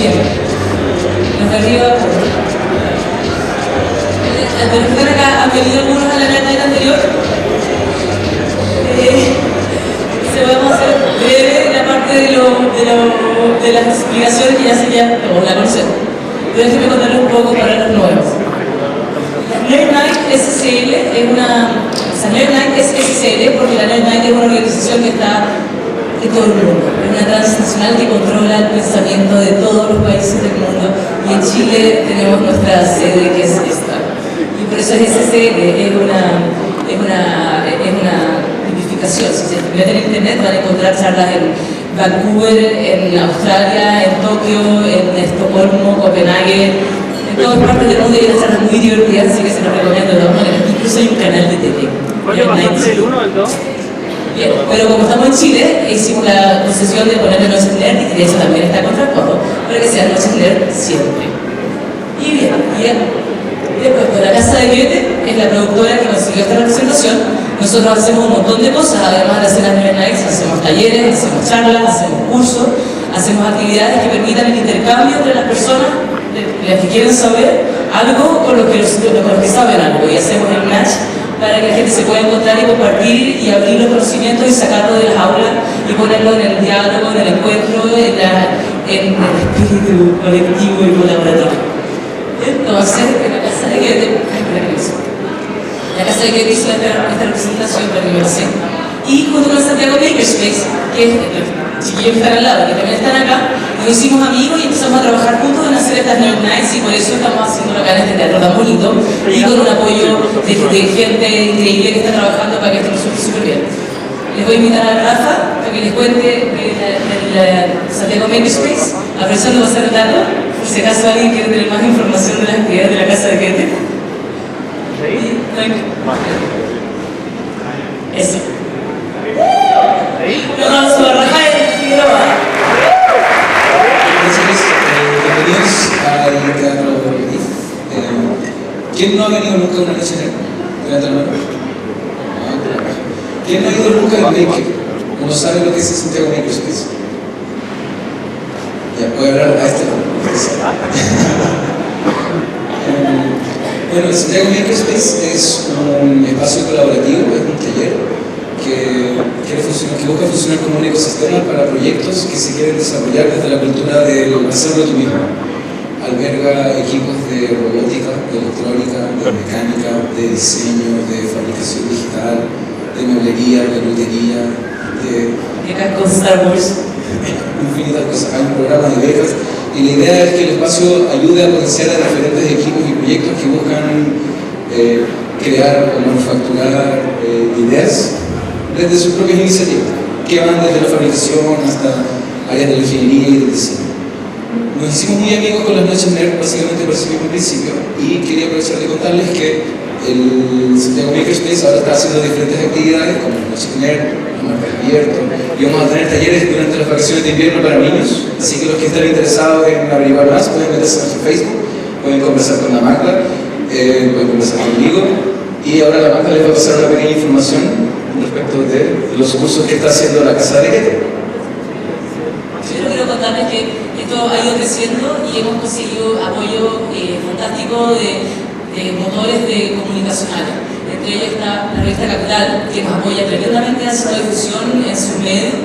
Bien. Los de arriba. De los que están acá han venido algunos a la night anterior. Se vamos a hacer breve la parte de las explicaciones que ya se ya la conocen. Pero déjenme contarles un poco para los nuevos. Nerd Night SCL es una... O sea, Nerd Night es SCL porque la Nerd Night es una organización que está en todo el mundo. Es una transnacional que controla el pensamiento de todos los países del mundo. Y en Chile tenemos nuestra sede que es esta. Y por eso es SCL, es una tipificación. Si se meten en internet van a encontrar charlas en Vancouver, en Australia, en Tokio, en Estocolmo, Copenhague, en todas partes del mundo. Hay unas charlas muy divertidas, así que se los recomiendo de todas maneras. Incluso hay un canal de tele. Oye, ¿bastante el 1 o el 2? Bien, pero como estamos en Chile, hicimos la concesión de ponerle Noches Nerd, y de hecho también está contra el codo, para que sean Noches Nerd siempre. Y bien, después, pues, la Casa de Goethe es la productora que consiguió esta representación. Nosotros hacemos un montón de cosas, además de hacer las Nerd Nights, hacemos talleres, hacemos charlas, hacemos cursos, hacemos actividades que permitan el intercambio entre las personas, las que quieren saber algo con los que saben algo, y hacemos el match para que la gente se pueda encontrar y compartir y abrir los conocimientos y sacarlo de las aulas y ponerlo en el diálogo, en el encuentro, en el espíritu colectivo y colaborativo. Entonces, en la Casa de Goethe, la Casa de Goethe hizo esta representación para que me lo sé. Y junto con Santiago Makerspace, que es el chiquillo que están al lado, que también están acá, nos hicimos amigos y empezamos a trabajar juntos en hacer estas Nerd Nights, y por eso estamos haciendo acá en este teatro tan bonito y con un apoyo de gente increíble que está trabajando para que esto resulte súper bien. Les voy a invitar a Rafa para que les cuente de Santiago Makerspace, aprovechando pasar el dato, por si acaso alguien quiere tener más información de las actividades de la Casa de Goethe. Eso. Bienvenidos al Teatro Leaf. ¿Quién no ha venido nunca a una noche nerd? Levanta la mano. ¿Quién no ha ido nunca al Maker? ¿No sabe lo que es Santiago Makerspace? Ya, voy a hablar a este lado. Bueno, el Santiago Makerspace es un espacio colaborativo, es un taller que busca funcionar como un ecosistema para proyectos que se quieren desarrollar desde la cultura del hacerlo tú mismo. Alberga equipos de robótica, de electrónica, de mecánica, de diseño, de fabricación digital, de meblería, de lutería, de Star Wars, infinitas cosas. Hay un programa de becas y la idea es que el espacio ayude a potenciar a diferentes equipos y proyectos que buscan crear o manufacturar ideas desde sus propias iniciativas, que van desde la fabricación hasta áreas de la ingeniería y del diseño. Nos hicimos muy amigos con las Noches Nerd, básicamente por ese mismo principio, y quería aprovechar de contarles que el Santiago Makerspace ahora está haciendo diferentes actividades como las Noches Nerd, los martes abiertos, y vamos a tener talleres durante las vacaciones de invierno para niños, así que los que estén interesados en averiguar más pueden meterse en nuestro Facebook, pueden conversar con la Magda, pueden conversar conmigo, y ahora la Magda les va a pasar una pequeña información respecto de los cursos que está haciendo la Casa de Goethe. Yo quiero contarles que esto ha ido creciendo y hemos conseguido apoyo fantástico de motores de comunicacionales. Entre ellos está la revista Capital, que nos apoya tremendamente haciendo difusión en sus medios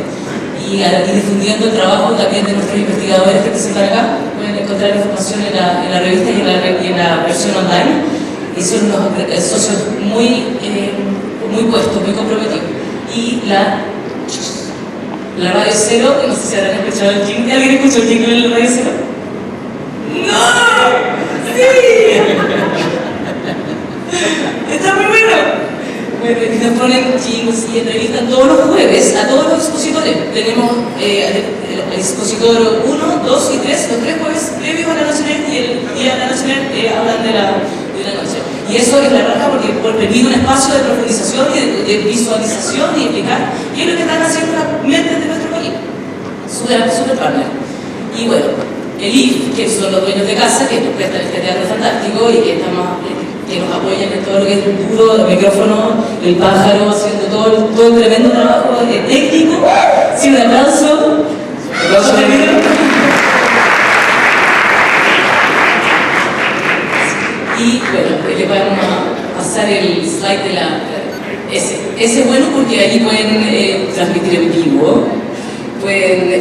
y difundiendo el trabajo también de nuestros investigadores que presentan acá. Pueden encontrar información en la revista y en la versión online. Y son unos socios muy puestos, muy comprometidos. Y la Radio Cero, que no sé si habrán escuchado el jingle. ¿Alguien escuchó el jingle en la Radio Cero? ¡No! ¡Sí! ¡Está muy bueno! Bueno, y nos ponen jingles y entrevistan todos los jueves a todos los expositores. Tenemos el expositor 1, 2 y 3, los 3 jueves previos a la Noche Nerd, y el día de la Noche Nerd hablan de la noche. Y eso es la raja porque permite un espacio de profundización y de visualización y explicar qué es lo que están haciendo las mentes de nuestro país. Super partner. Y bueno, el IF, que son los dueños de casa, que nos prestan este teatro fantástico y que nos apoyan en todo lo que es el duro, el micrófono, el pájaro, haciendo todo el tremendo trabajo técnico. Sí, un aplauso. Ese es bueno porque ahí pueden transmitir en vivo, pueden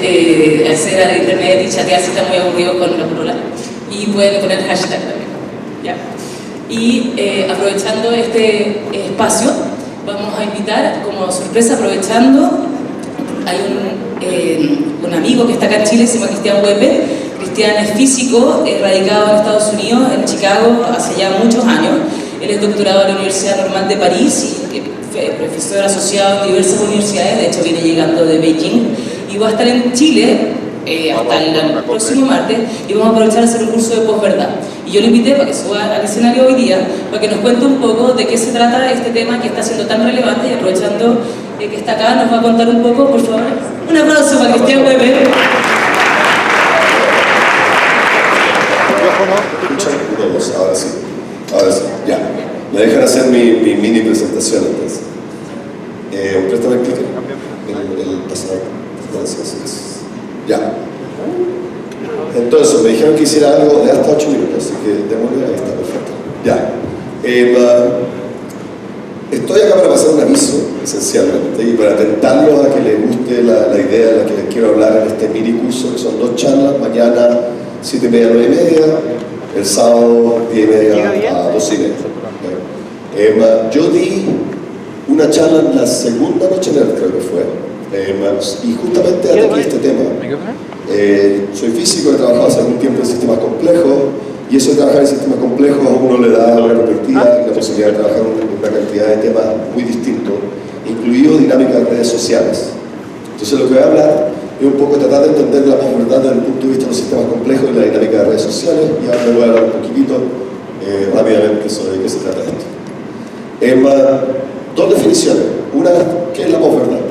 acceder a la internet y chatear si están muy aburridos con la polola, y pueden poner hashtag también. ¿Ya? Y aprovechando este espacio, vamos a invitar como sorpresa, aprovechando, hay un amigo que está acá en Chile, se llama Cristian Huepe. Cristian es físico, radicado en Estados Unidos, en Chicago, hace ya muchos años. Él es doctorado en la Universidad Normal de París y profesor asociado en diversas universidades, de hecho viene llegando de Beijing, y va a estar en Chile hasta el próximo martes, y vamos a aprovechar a hacer un curso de posverdad. Y yo lo invité para que suba al escenario hoy día, para que nos cuente un poco de qué se trata este tema que está siendo tan relevante, y aprovechando que está acá, nos va a contar un poco, por favor. Un aplauso para Cristian Huepe. Ahora sí, ya. Me dejan hacer mi mini presentación entonces. Préstame el clicker. El pasador. Gracias. Ya. Entonces, me dijeron que hiciera algo de hasta 8 minutos, así que démosle, ahí está, perfecto. Ya. Estoy acá para pasar un aviso, esencialmente, y para tentarlos a que les guste la idea de la que les quiero hablar en este mini curso, que son 2 charlas, mañana 7:30 a 9:30, el sábado 10:30 a 2:30. Yo di una charla en la segunda noche nerd, creo que fue, y justamente ataqué este tema. Soy físico, he trabajado hace algún tiempo en sistemas complejos, y eso de trabajar en sistemas complejos a uno le da una perspectiva y la posibilidad de trabajar en una cantidad de temas muy distintos, incluido dinámica de redes sociales. Entonces lo que voy a hablar es un poco tratar de entender la posverdad desde el punto de vista de los sistemas complejos y la dinámica de redes sociales, y ahora les voy a hablar un poquitito rápidamente sobre qué se trata esto. 2 definiciones. Una, ¿qué es la posverdad?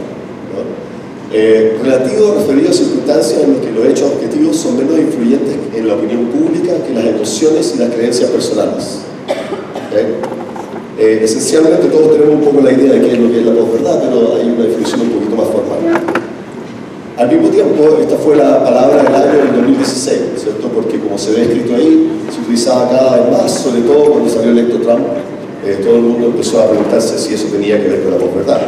Relativo referido a circunstancias en las que los hechos objetivos son menos influyentes en la opinión pública que las emociones y las creencias personales. Esencialmente todos tenemos un poco la idea de qué es lo que es la posverdad, pero hay una definición un poquito más formal. Al mismo tiempo, esta fue la palabra del año del 2016, ¿cierto? Porque como se ve escrito ahí, se utilizaba cada vez más, sobre todo cuando salió electo Trump, todo el mundo empezó a preguntarse si eso tenía que ver con la posverdad.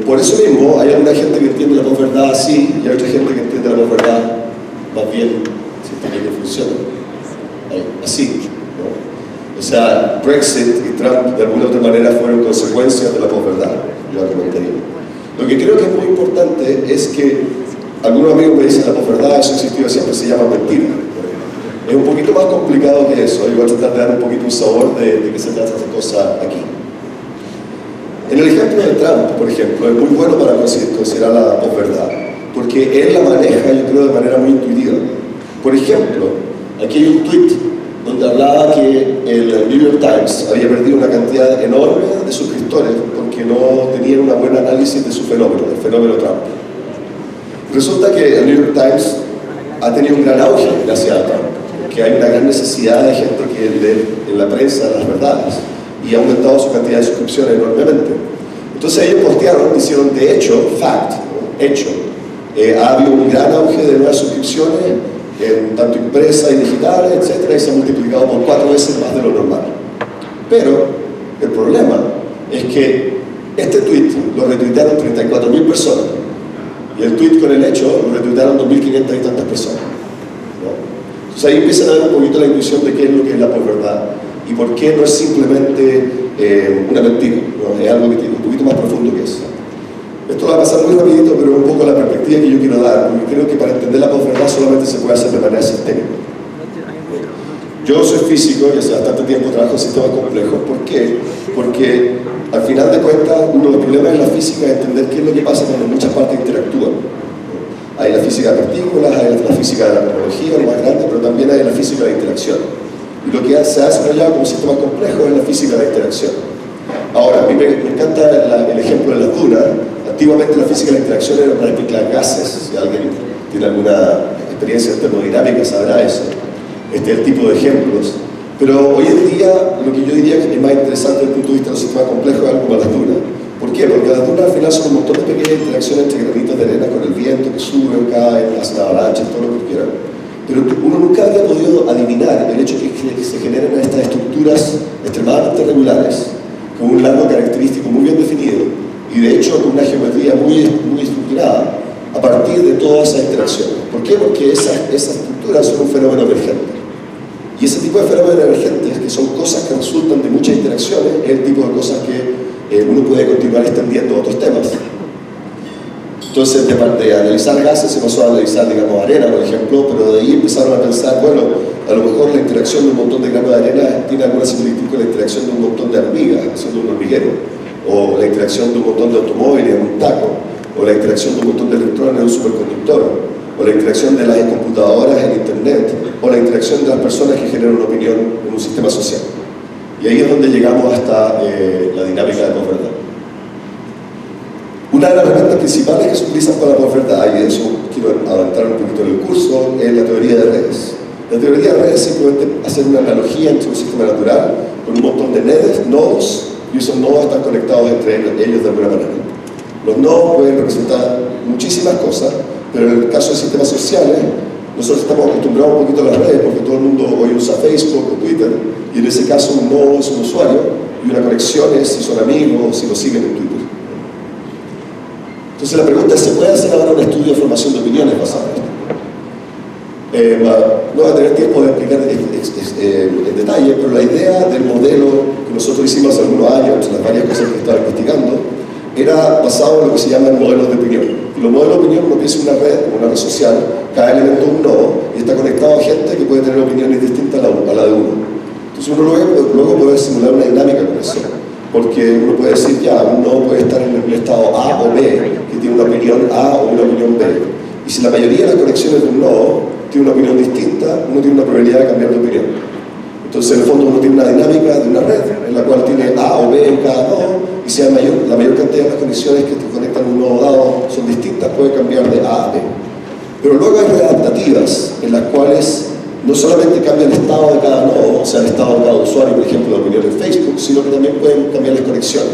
Por eso mismo, hay alguna gente que entiende la posverdad así, y hay otra gente que entiende la posverdad más bien, si tiene que funcionar, así, ¿no? O sea, Brexit y Trump de alguna u otra manera fueron consecuencias de la posverdad, yo argumentaría. Lo que creo que es muy importante es que algunos amigos me dicen la posverdad, eso existió siempre, se llama mentira. Es un poquito más complicado que eso, y voy a tratar de dar un poquito un sabor de qué se trata esta cosa aquí. En el ejemplo de Trump, por ejemplo, es muy bueno para considerar la posverdad, porque él la maneja, yo creo, de manera muy intuitiva. Por ejemplo, aquí hay un tweet donde hablaba que el New York Times había perdido una cantidad enorme de suscriptores porque no tenían una buena análisis de su fenómeno, del fenómeno Trump. Resulta que el New York Times ha tenido un gran auge gracias a Trump, porque hay una gran necesidad de gente que lee en la prensa las verdades, y ha aumentado su cantidad de suscripciones enormemente. Entonces ellos postearon, hicieron de hecho, fact, ¿no? Hecho, ha habido un gran auge de nuevas suscripciones, tanto impresas y digitales, etcétera, y se ha multiplicado por 4 veces más de lo normal. Pero el problema es que este tweet lo retuitearon 34.000 personas, y el tweet con el hecho lo retuitearon 2.500 y tantas personas, ¿no? Entonces ahí empiezan a ver un poquito la intuición de qué es lo que es la posverdad y por qué no es simplemente una mentira, ¿no? Es algo que tiene un poquito más profundo que eso. Esto va a pasar muy rapidito, pero es un poco la perspectiva que yo quiero dar, porque creo que para entender la posverdad solamente se puede hacer de manera sistémica. Yo soy físico y hace bastante tiempo trabajo en sistemas complejos. ¿Por qué? Porque al final de cuentas, uno de los problemas de la física es entender qué es lo que pasa cuando muchas partes interactúan. Hay la física de partículas, hay la física de la tecnología, lo más grande, pero también hay la física de la interacción. Y lo que se ha desarrollado como sistema complejo es la física de la interacción. Ahora, a mí me encanta el ejemplo de las dunas. Antiguamente la física de la interacción era para mezclar gases. Si alguien tiene alguna experiencia en termodinámica sabrá eso. Este es el tipo de ejemplos. Pero hoy en día lo que yo diría que es más interesante desde el punto de vista de los sistemas complejos es algo como las dunas. ¿Por qué? Porque las dunas al final son un montón de pequeñas interacciones entre granitos de arena con el viento que suben, caen, hacen avalanchas, todo lo que quieran. Pero uno nunca había podido adivinar el hecho de que se generen estas estructuras extremadamente regulares con un largo característico muy bien definido y de hecho con una geometría muy estructurada a partir de todas esas interacciones. ¿Por qué? Porque esas estructuras son un fenómeno emergente. Y ese tipo de fenómenos emergentes, que son cosas que resultan de muchas interacciones, es el tipo de cosas que uno puede continuar extendiendo a otros temas. Entonces, de analizar gases se pasó a analizar, digamos, arena, por ejemplo, pero de ahí empezaron a pensar, bueno, a lo mejor la interacción de un montón de granos de arena tiene alguna similitud con la interacción de un montón de hormigas haciendo un hormiguero, o la interacción de un montón de automóviles en un taco, o la interacción de un montón de electrones en un superconductor, o la interacción de las computadoras en internet, o la interacción de las personas que generan una opinión en un sistema social. Y ahí es donde llegamos hasta la dinámica de posverdad. Una de las herramientas principales que se utilizan para la posverdad, y de eso quiero adentrar un poquito en el curso, es la teoría de redes. La teoría de redes es simplemente hacer una analogía entre un sistema natural con un montón de nodos, y esos nodos están conectados entre ellos de alguna manera. Los nodos pueden representar muchísimas cosas, pero en el caso de sistemas sociales, nosotros estamos acostumbrados un poquito a las redes porque todo el mundo hoy usa Facebook o Twitter, y en ese caso un nodo es un usuario y una conexión es si son amigos o si lo siguen en Twitter. Entonces la pregunta es, ¿se puede hacer ahora un estudio de formación de opiniones basado en esto? No voy a tener tiempo de explicar en detalle, pero la idea del modelo que nosotros hicimos hace algunos años, entre las varias cosas que estaba investigando, era basado en lo que se llaman modelos de opinión. Y los modelos de opinión uno piensa en una red, como una red social, cada elemento es un nodo y está conectado a gente que puede tener opiniones distintas a la de uno. Entonces uno luego puede simular una dinámica con eso, porque uno puede decir, ya, un nodo puede estar en el estado A o B, que tiene una opinión A o una opinión B. Y si la mayoría de las conexiones de un nodo tiene una opinión distinta, uno tiene una probabilidad de cambiar de opinión. Entonces, en el fondo, uno tiene una dinámica de una red en la cual tiene A o B en cada nodo, y si la mayor cantidad de las conexiones que te conectan a un nodo dado son distintas, puede cambiar de A a B. Pero luego hay redes adaptativas en las cuales no solamente cambia el estado de cada nodo, o sea, el estado de cada usuario, por ejemplo, de opinión en Facebook, sino que también pueden cambiar las conexiones.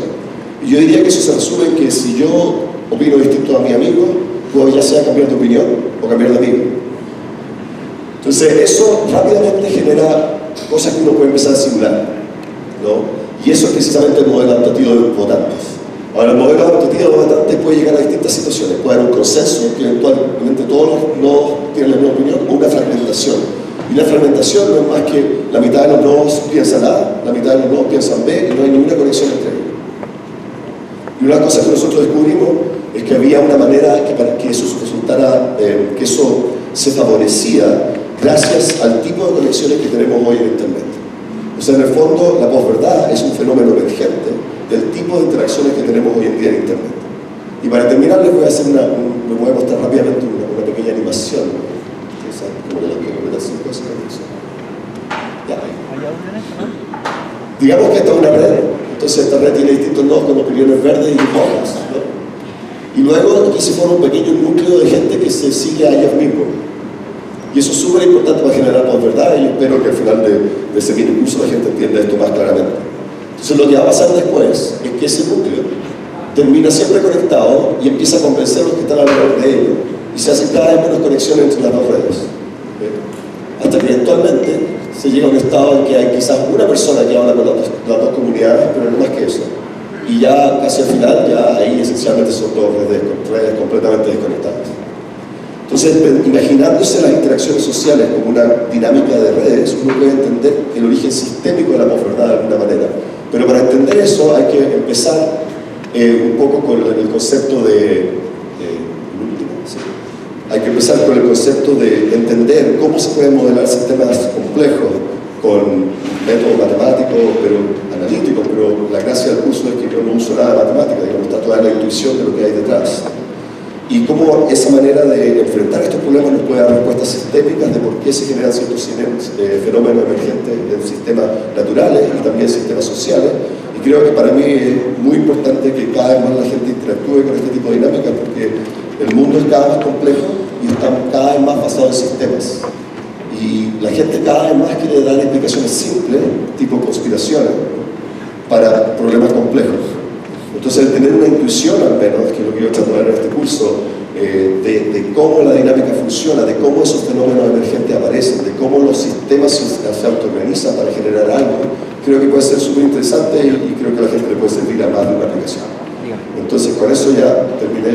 Y yo diría que eso se resume en que si yo opino distinto a mi amigo, puedo ya sea cambiar de opinión o cambiar de amigo. Entonces, eso rápidamente genera cosas que uno puede empezar a simular, ¿no? Y eso es precisamente el modelo adaptativo de votantes. Ahora, el modelo adaptativo de votantes puede llegar a distintas situaciones. Puede haber un consenso, que eventualmente todos los nodos tienen la misma opinión, o una fragmentación. Y la fragmentación no es más que la mitad de los nodos piensan A, la mitad de los nodos piensan B, y no hay ninguna conexión entre ellos. Y una cosa que nosotros descubrimos es que había una manera que para que eso resultara, que eso se favorecía gracias al tipo de conexiones que tenemos hoy en Internet. O sea, en el fondo, la posverdad es un fenómeno emergente del tipo de interacciones que tenemos hoy en día en Internet. Y para terminar, les voy a hacer me voy a mostrar rápidamente una pequeña animación. Como la ya. Digamos que esta es una red, entonces esta red tiene distintos nodos con opiniones verdes y rojas, ¿no? Y luego aquí se forma un pequeño núcleo de gente que se sigue a ellos mismos. Y eso es súper importante para generar posverdad, y yo espero que al final de ese mini curso la gente entienda esto más claramente. Entonces lo que va a pasar después es que ese núcleo termina siempre conectado y empieza a convencer a los que están alrededor de ellos, y se hacen cada vez menos conexiones entre las dos redes. Hasta que eventualmente se llega a un estado en que hay quizás una persona que habla con las dos comunidades, pero no más que eso. Y ya casi al final, ya ahí esencialmente son dos redes completamente desconectadas. Entonces, imaginándose las interacciones sociales como una dinámica de redes, uno puede entender el origen sistémico de la posverdad de alguna manera. Pero para entender eso hay que empezar un poco con el concepto hay que empezar con el concepto de entender cómo se pueden modelar sistemas complejos con métodos matemáticos, pero analíticos, pero la gracia del curso es que yo no uso nada de matemática, digamos, está toda la intuición de lo que hay detrás. Y cómo esa manera de enfrentar estos problemas nos puede dar respuestas sistémicas de por qué se generan ciertos fenómenos emergentes en sistemas naturales y también sistemas sociales. Y creo que para mí es muy importante que cada vez más la gente interactúe con este tipo de dinámicas, porque el mundo es cada vez más complejo y está cada vez más basado en sistemas. Y la gente cada vez más quiere dar explicaciones simples, tipo conspiraciones, para problemas complejos. Entonces, el tener una intuición al menos, que es lo que yo trato de dar en este curso, de cómo la dinámica funciona, de cómo esos fenómenos emergentes aparecen, de cómo los sistemas se autoorganizan para generar algo, creo que puede ser súper interesante y creo que a la gente le puede servir a más de una aplicación. Entonces con eso ya terminé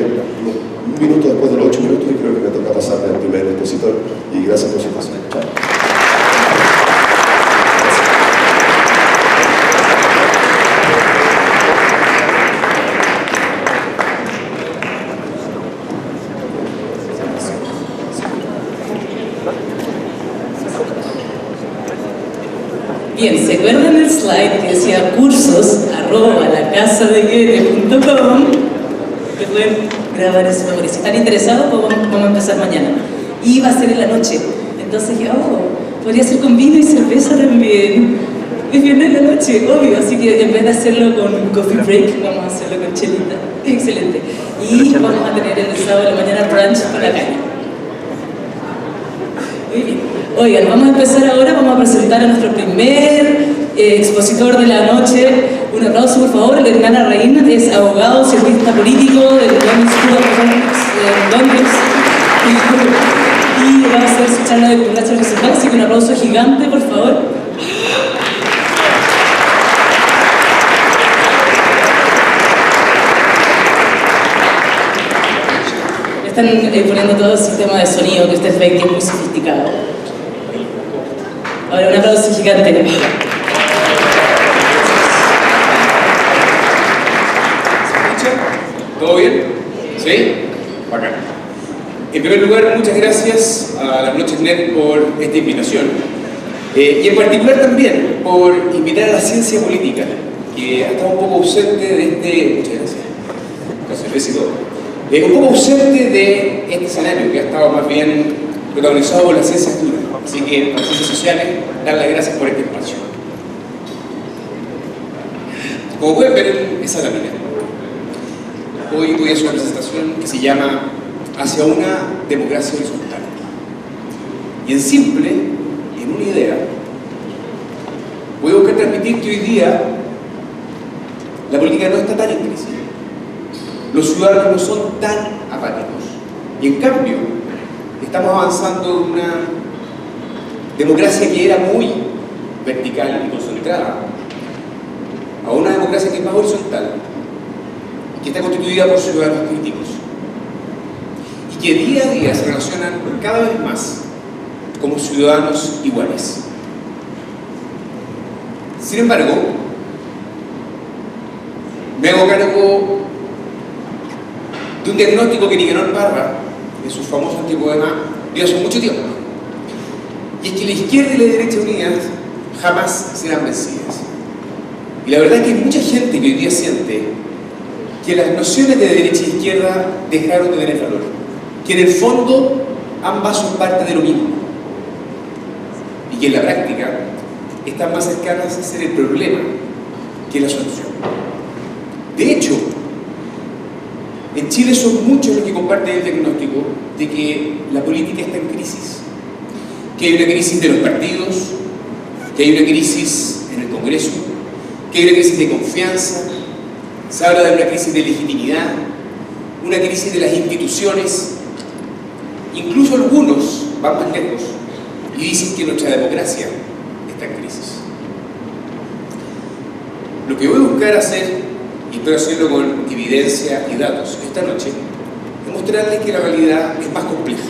un minuto después de los 8 minutos y creo que me toca pasarme al primer expositor y gracias por su atención. Chao. Bien, ¿se acuerdan el slide que decía cursos@lacasadegoethe.com? Que pueden grabar eso. Si están interesados, vamos a empezar mañana. Y va a ser en la noche. Entonces dije, podría ser con vino y cerveza también. Es viernes en la noche, obvio. Así que en vez de hacerlo con coffee break, vamos a hacerlo con chelita. Excelente. Y vamos a tener el sábado de la mañana brunch por la calle. Muy bien. Oigan, vamos a empezar ahora, vamos a presentar a nuestro primer expositor de la noche. Un aplauso, por favor. Hernán Larraín es abogado, cientista político del London School of Economics de Londres. Y va a hacer su charla de congreso recital, así que un aplauso gigante, por favor. Están poniendo todo el sistema de sonido que ustedes ven que es muy sofisticado. Ahora un aplauso gigante. ¿Se escucha? ¿Todo bien? ¿Sí? Bacán. En primer lugar, muchas gracias a las Noches NER por esta invitación. Y en particular también por invitar a la ciencia política, que ha estado un poco ausente de este... Muchas gracias. Gracias, y todo. Un poco ausente de este escenario, que ha estado más bien protagonizado por las ciencias duras. Así que, las ciencias sociales, dar las gracias por este espacio. Como pueden ver, esa es la mina. Hoy voy a hacer una presentación que se llama Hacia una democracia horizontal. Y en simple, en una idea, voy a buscar transmitir que hoy día la política no está tan en crisis. Los ciudadanos no son tan apáticos. Y en cambio, estamos avanzando en una democracia que era muy vertical y concentrada a una democracia que es más horizontal y que está constituida por ciudadanos críticos y que día a día se relacionan cada vez más como ciudadanos iguales. Sin embargo, me hago cargo de un diagnóstico que Nicanor Parra, en su famoso antipoema, dio hace mucho tiempo. Y es que la izquierda y la derecha unidas jamás serán vencidas. Y la verdad es que hay mucha gente que hoy día siente que las nociones de derecha e izquierda dejaron de tener valor. Que en el fondo ambas son parte de lo mismo. Y que en la práctica están más cercanas a ser el problema que la solución. De hecho, en Chile son muchos los que comparten el diagnóstico de que la política está en crisis. Que hay una crisis de los partidos, que hay una crisis en el Congreso, que hay una crisis de confianza, se habla de una crisis de legitimidad, una crisis de las instituciones. Incluso algunos van más lejos y dicen que nuestra democracia está en crisis. Lo que voy a buscar hacer, y espero hacerlo con evidencia y datos esta noche, es mostrarles que la realidad es más compleja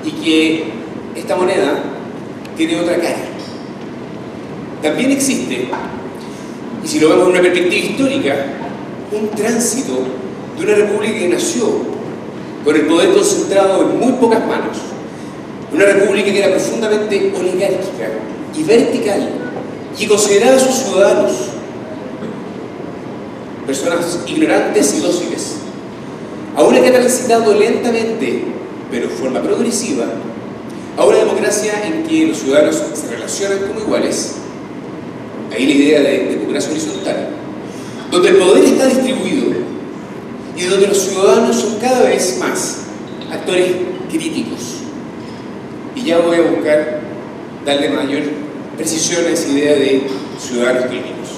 y que esta moneda tiene otra cara. También existe, y si lo vemos en una perspectiva histórica, un tránsito de una república que nació con el poder concentrado en muy pocas manos, una república que era profundamente oligárquica y vertical, y consideraba a sus ciudadanos personas ignorantes y dóciles, a una que ha transitado lentamente, pero en forma progresiva, a una democracia en que los ciudadanos se relacionan como iguales. Ahí la idea de democracia horizontal, donde el poder está distribuido y donde los ciudadanos son cada vez más actores críticos. Y ya voy a buscar darle mayor precisión a esa idea de ciudadanos críticos.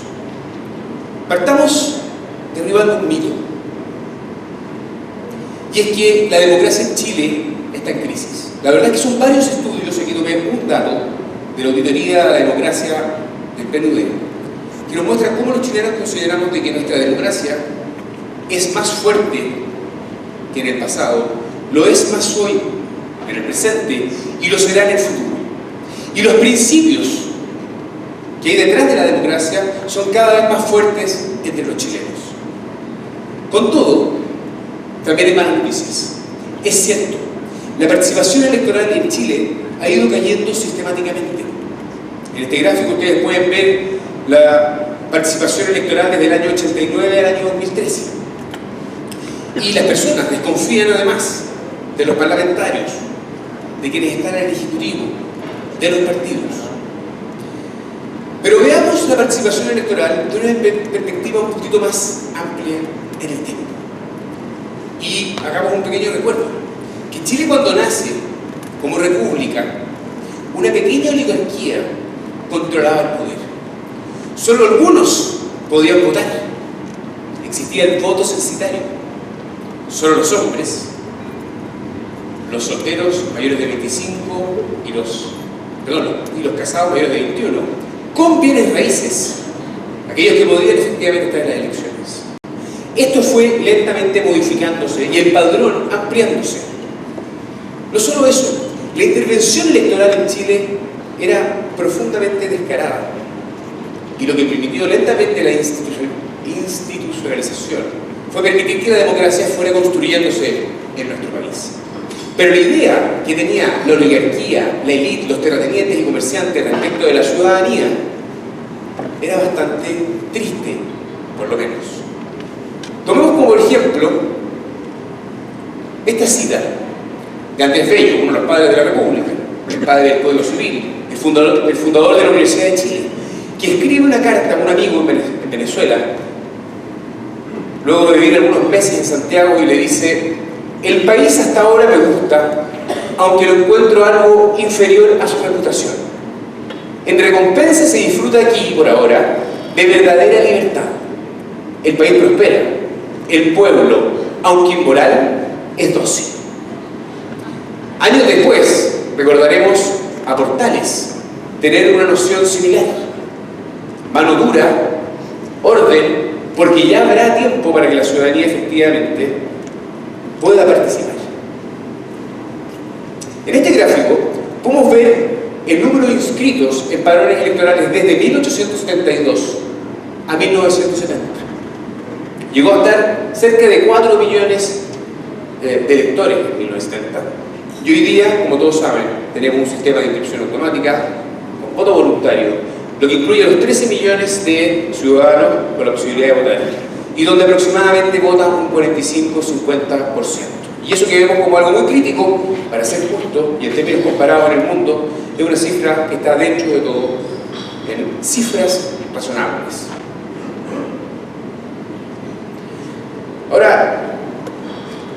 Partamos derribando un mito, y es que la democracia en Chile está en crisis. La verdad es que son varios estudios, aquí tomé un dato de la Auditoría de la Democracia del PNUD, que nos muestra cómo los chilenos consideramos de que nuestra democracia es más fuerte que en el pasado, lo es más hoy, en el presente, y lo será en el futuro. Y los principios que hay detrás de la democracia son cada vez más fuertes entre los chilenos. Con todo, también hay malas noticias. Es cierto, la participación electoral en Chile ha ido cayendo sistemáticamente. En este gráfico ustedes pueden ver la participación electoral desde el año 89 al año 2013. Y las personas desconfían además de los parlamentarios, de quienes están en el Ejecutivo, de los partidos. Pero veamos la participación electoral de una perspectiva un poquito más amplia en el tiempo. Y hagamos un pequeño recuerdo, que Chile cuando nace como república, una pequeña oligarquía controlaba el poder. Solo algunos podían votar. Existía el voto censitario. Solo los hombres, los solteros mayores de 25 y los casados mayores de 21, con bienes raíces, aquellos que podían efectivamente estar en las elecciones. Esto fue lentamente modificándose y el padrón ampliándose. No solo eso, la intervención electoral en Chile era profundamente descarada, y lo que permitió lentamente la institucionalización fue permitir que la democracia fuera construyéndose en nuestro país. Pero la idea que tenía la oligarquía, la élite, los terratenientes y comerciantes respecto de la ciudadanía era bastante triste, por lo menos. Tomemos como ejemplo esta cita de Andrés Bello, uno de los padres de la República, el padre del Código Civil, el fundador de la Universidad de Chile, que escribe una carta a un amigo en Venezuela, luego de vivir algunos meses en Santiago, y le dice: el país hasta ahora me gusta, aunque lo encuentro algo inferior a su reputación. En recompensa se disfruta aquí, por ahora, de verdadera libertad. El país prospera, el pueblo, aunque inmoral, es dócil. Años después, recordaremos a Portales tener una noción similar. Mano dura, orden, porque ya habrá tiempo para que la ciudadanía efectivamente pueda participar. En este gráfico podemos ver el número de inscritos en padrones electorales desde 1872 a 1970. Llegó a estar cerca de 4 millones de electores en 1970. Y hoy día, como todos saben, tenemos un sistema de inscripción automática con voto voluntario, lo que incluye a los 13 millones de ciudadanos con la posibilidad de votar, y donde aproximadamente vota un 45-50%. Y eso que vemos como algo muy crítico, para ser justo, y en términos comparados en el mundo, es una cifra que está dentro de todo en cifras razonables. Ahora,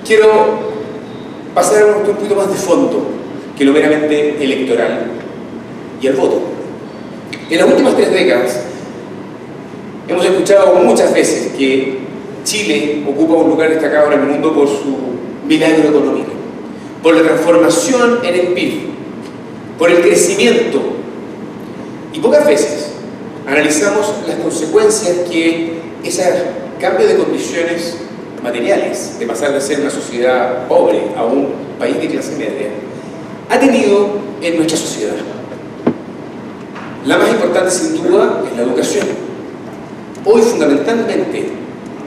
quiero pasar a un poquito más de fondo que lo meramente electoral y el voto. En las últimas 3 décadas hemos escuchado muchas veces que Chile ocupa un lugar destacado en el mundo por su milagro económico, por la transformación en el PIB, por el crecimiento, y pocas veces analizamos las consecuencias que ese cambio de condiciones materiales, de pasar de ser una sociedad pobre a un país de clase media, ha tenido en nuestra sociedad. La más importante, sin duda, es la educación. Hoy, fundamentalmente,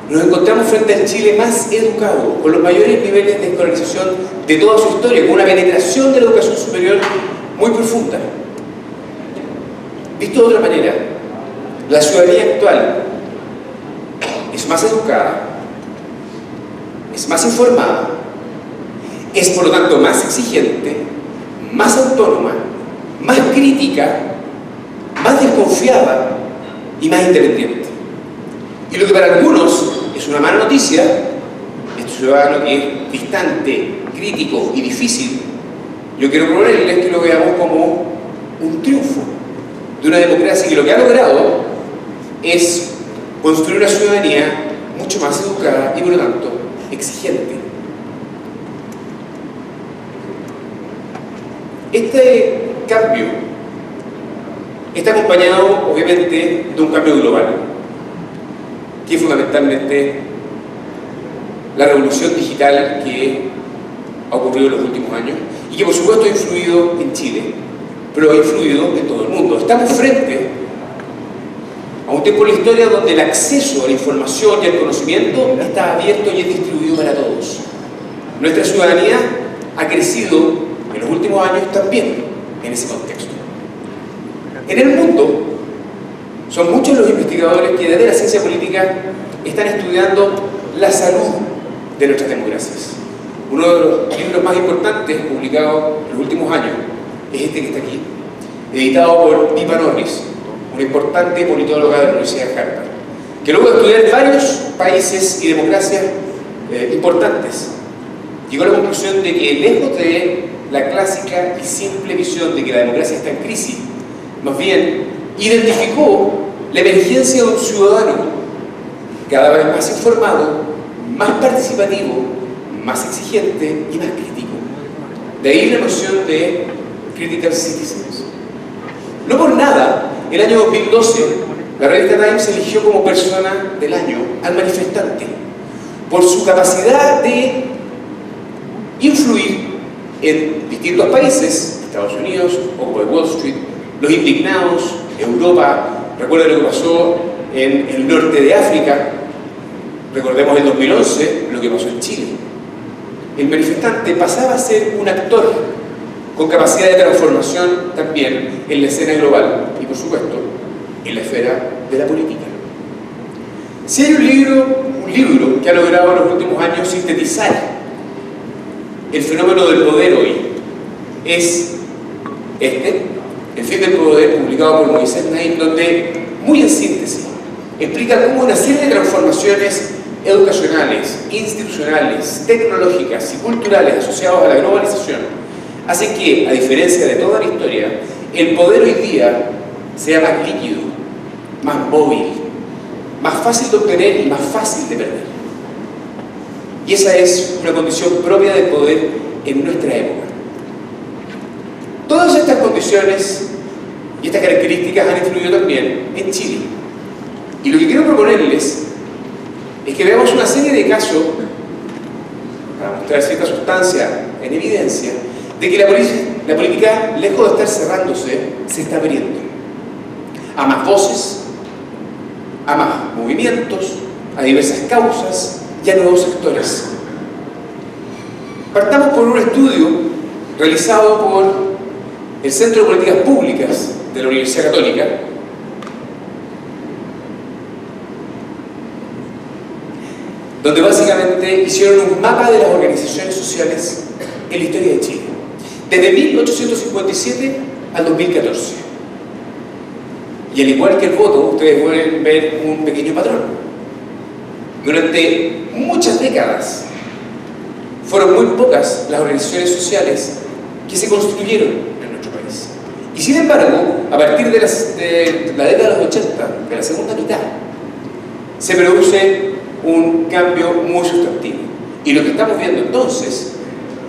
nos encontramos frente al Chile más educado, con los mayores niveles de escolarización de toda su historia, con una penetración de la educación superior muy profunda. Visto de otra manera, la ciudadanía actual es más educada, es más informada, es por lo tanto más exigente, más autónoma, más crítica, más desconfiada y más independiente. Y lo que para algunos es una mala noticia, este ciudadano que es distante, crítico y difícil, yo quiero proponerles que lo veamos como un triunfo de una democracia que lo que ha logrado es construir una ciudadanía mucho más educada y por lo tanto exigente. Este cambio está acompañado, obviamente, de un cambio global, que es fundamentalmente la revolución digital que ha ocurrido en los últimos años y que, por supuesto, ha influido en Chile, pero ha influido en todo el mundo. Estamos frente a un tiempo en la historia donde el acceso a la información y al conocimiento está abierto y es distribuido para todos. Nuestra ciudadanía ha crecido en los últimos años también en ese contexto. En el mundo, son muchos los investigadores que desde la ciencia política están estudiando la salud de nuestras democracias. Uno de los libros más importantes publicados en los últimos años es este que está aquí, editado por Pippa Norris, una importante politóloga de la Universidad de Harvard, que luego de estudiar varios países y democracias importantes, llegó a la conclusión de que, lejos de la clásica y simple visión de que la democracia está en crisis, más bien identificó la emergencia de un ciudadano cada vez más informado, más participativo, más exigente y más crítico. De ahí la noción de critical citizens. No por nada, el año 2012, la revista Times eligió como persona del año al manifestante, por su capacidad de influir en distintos países, Estados Unidos, Occupy Wall Street, los indignados, Europa. Recuerden lo que pasó en el norte de África, recordemos el 2011, lo que pasó en Chile. El manifestante pasaba a ser un actor con capacidad de transformación también en la escena global y, por supuesto, en la esfera de la política. Si hay un libro que ha logrado en los últimos años sintetizar el fenómeno del poder hoy, es este, El fin del poder, publicado por Moisés Naim, donde, muy en síntesis, explica cómo una serie de transformaciones educacionales, institucionales, tecnológicas y culturales asociadas a la globalización hacen que, a diferencia de toda la historia, el poder hoy día sea más líquido, más móvil, más fácil de obtener y más fácil de perder. Y esa es una condición propia del poder en nuestra época. Todas estas condiciones y estas características han influido también en Chile. Y lo que quiero proponerles es que veamos una serie de casos, para mostrar cierta sustancia en evidencia, de que la política, lejos de estar cerrándose, se está abriendo a más voces, a más movimientos, a diversas causas y a nuevos sectores. Partamos por un estudio realizado por el Centro de Políticas Públicas de la Universidad Católica, donde básicamente hicieron un mapa de las organizaciones sociales en la historia de Chile, desde 1857 al 2014. Y al igual que el voto, ustedes pueden ver un pequeño patrón. Durante muchas décadas fueron muy pocas las organizaciones sociales que se constituyeron en nuestro país. Y sin embargo, a partir de la década de los 80, de la segunda mitad, se produce un cambio muy sustantivo. Y lo que estamos viendo entonces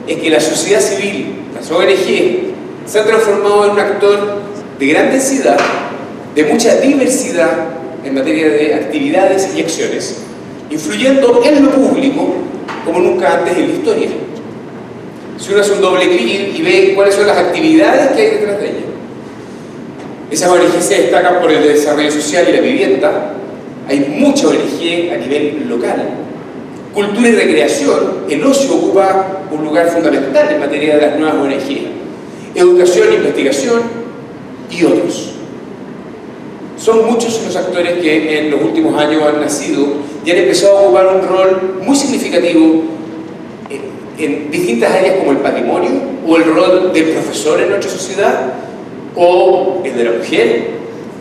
es que la sociedad civil, las ONG, se han transformado en un actor de gran densidad, de mucha diversidad en materia de actividades y acciones, influyendo en lo público como nunca antes en la historia. Si uno hace un doble clic y ve cuáles son las actividades que hay detrás de ella, esas ONG se destacan por el desarrollo social y la vivienda. Hay mucha ONG a nivel local. Cultura y recreación, el ocio ocupa un lugar fundamental en materia de las nuevas ONG. Educación e investigación y otros. Son muchos los actores que en los últimos años han nacido y han empezado a ocupar un rol muy significativo en distintas áreas como el patrimonio o el rol del profesor en nuestra sociedad, o el de la mujer,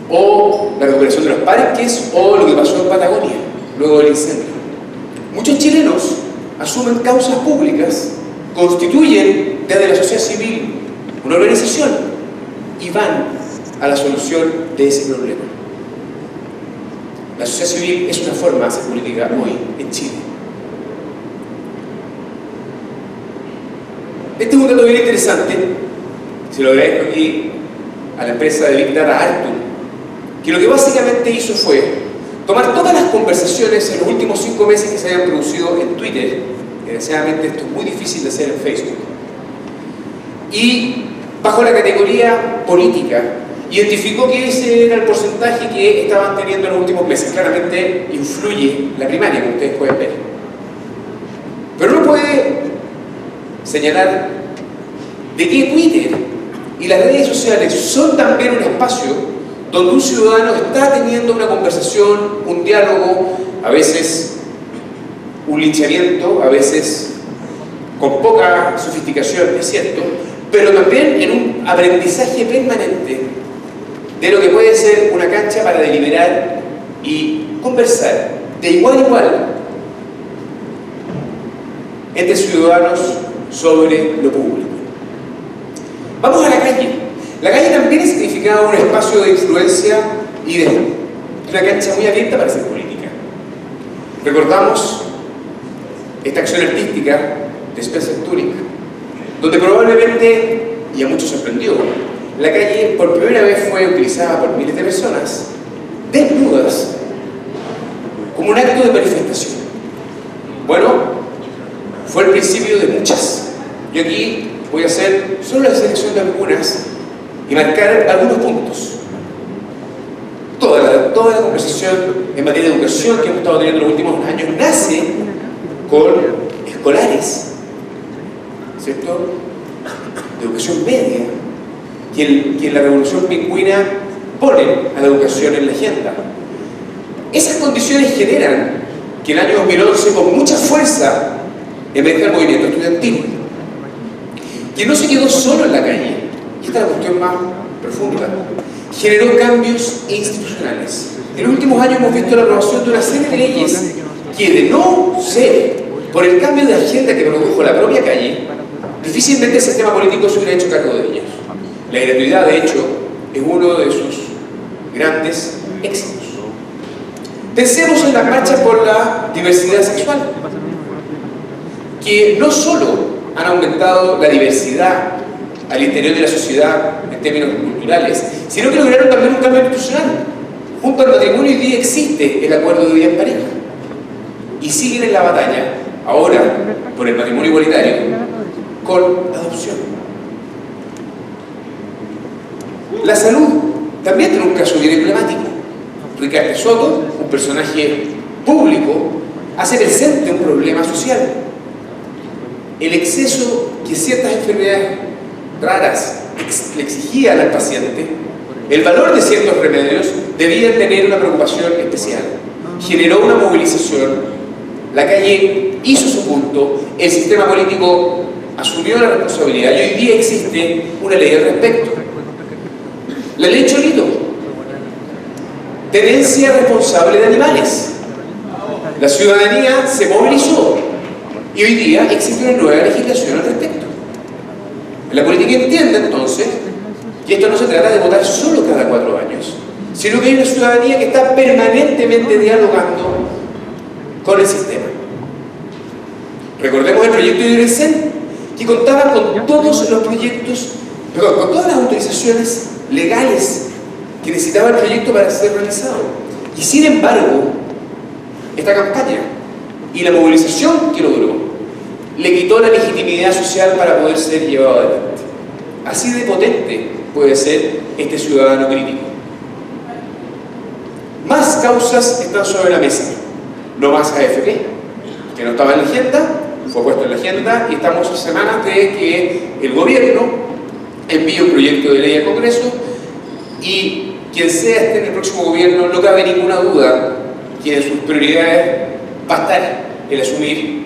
o la recuperación de los parques, o lo que pasó en Patagonia luego del incendio. Muchos chilenos asumen causas públicas, constituyen desde la sociedad civil una organización y van a la solución de ese problema. La sociedad civil es una forma de hacer política hoy en Chile. Este es un dato bien interesante, se lo agradezco aquí a la empresa de Big Data Artur, que lo que básicamente hizo fue tomar todas las conversaciones en los últimos 5 meses que se habían producido en Twitter, desgraciadamente esto es muy difícil de hacer en Facebook, y bajo la categoría política, identificó que ese era el porcentaje que estaban teniendo en los últimos meses. Claramente influye la primaria, como ustedes pueden ver. Pero uno puede señalar de que Twitter y las redes sociales son también un espacio donde un ciudadano está teniendo una conversación, un diálogo, a veces un linchamiento, a veces con poca sofisticación, es cierto, pero también en un aprendizaje permanente de lo que puede ser una cancha para deliberar y conversar de igual a igual entre ciudadanos sobre lo público. Vamos a la calle. La calle también significaba un espacio de influencia y de una cancha muy abierta para hacer política. Recordamos esta acción artística de Spencer Tunick, donde probablemente, y a muchos sorprendió, la calle por primera vez fue utilizada por miles de personas desnudas como un acto de manifestación. Bueno, fue el principio de muchas. Yo aquí voy a hacer solo la selección de algunas y marcar algunos puntos. Toda la conversación en materia de educación que hemos estado teniendo en los últimos años nace con escolares, ¿cierto?, de educación media, que en la Revolución Pingüina ponen a la educación en la agenda. Esas condiciones generan que el año 2011 con mucha fuerza emerja el movimiento estudiantil, que no se quedó solo en la calle, y esta es la cuestión más profunda, generó cambios institucionales. En los últimos años hemos visto la aprobación de una serie de leyes que, de no ser por el cambio de agenda que produjo la propia calle, difícilmente el sistema político se hubiera hecho cargo de ellos. La gratuidad, de hecho, es uno de sus grandes éxitos. Pensemos en las marchas por la diversidad sexual, que no solo han aumentado la diversidad al interior de la sociedad en términos culturales, sino que lograron también un cambio institucional. Junto al matrimonio hoy día existe el acuerdo de vida en pareja, y siguen en la batalla, ahora por el matrimonio igualitario, con adopción. La salud también tiene un caso bien emblemático. Ricardo Soto, un personaje público, hace presente un problema social. El exceso que ciertas enfermedades raras le exigían al paciente, el valor de ciertos remedios debían tener una preocupación especial. Generó una movilización, la calle hizo su punto, el sistema político asumió la responsabilidad y hoy día existe una ley al respecto. La ley Cholito, tenencia responsable de animales. La ciudadanía se movilizó y hoy día existe una nueva legislación al respecto. La política entiende entonces que esto no se trata de votar solo cada 4 años, sino que hay una ciudadanía que está permanentemente dialogando con el sistema. Recordemos el proyecto de Irecen, que contaba con todos los proyectos, con todas las autorizaciones legales que necesitaba el proyecto para ser realizado. Y sin embargo, esta campaña y la movilización que logró le quitó la legitimidad social para poder ser llevado adelante. Así de potente puede ser este ciudadano crítico. Más causas están sobre la mesa. No más AFP, que no estaba en la agenda, fue puesto en la agenda y estamos a semanas de que el gobierno envíe un proyecto de ley al Congreso y quien sea esté en el próximo gobierno, no cabe ninguna duda que en sus prioridades va a estar el asumir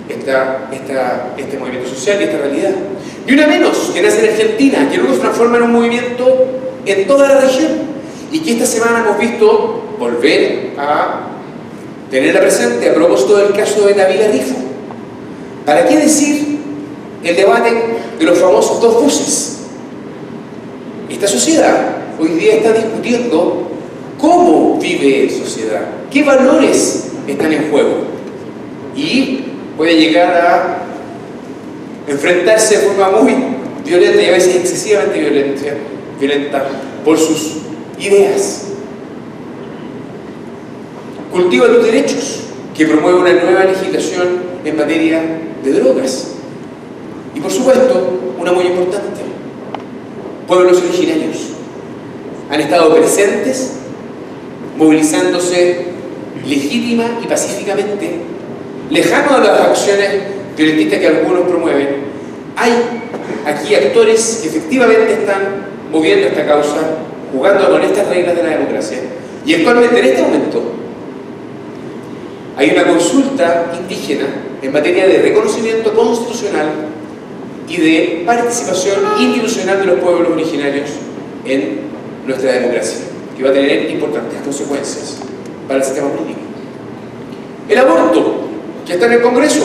este movimiento social y esta realidad. Y una menos, que nace en Argentina, que luego se transforma en un movimiento en toda la región y que esta semana hemos visto volver a tenerla presente a propósito del caso de Nabila Rifo. ¿Para qué decir el debate de los famosos 2 buses? Esta sociedad hoy día está discutiendo cómo vive en sociedad, qué valores están en juego y puede llegar a enfrentarse de forma muy violenta y a veces excesivamente violenta por sus ideas. cultiva tus derechos, que promueve una nueva legislación en materia de drogas. Y por supuesto, una muy importante, pueblos originarios han estado presentes, movilizándose legítima y pacíficamente, lejano de las acciones violentistas que algunos promueven. Hay aquí actores que efectivamente están moviendo esta causa, jugando con estas reglas de la democracia. Y actualmente, en este momento, hay una consulta indígena en materia de reconocimiento constitucional y de participación institucional de los pueblos originarios en nuestra democracia, que va a tener importantes consecuencias para el sistema político. El aborto, que está en el Congreso,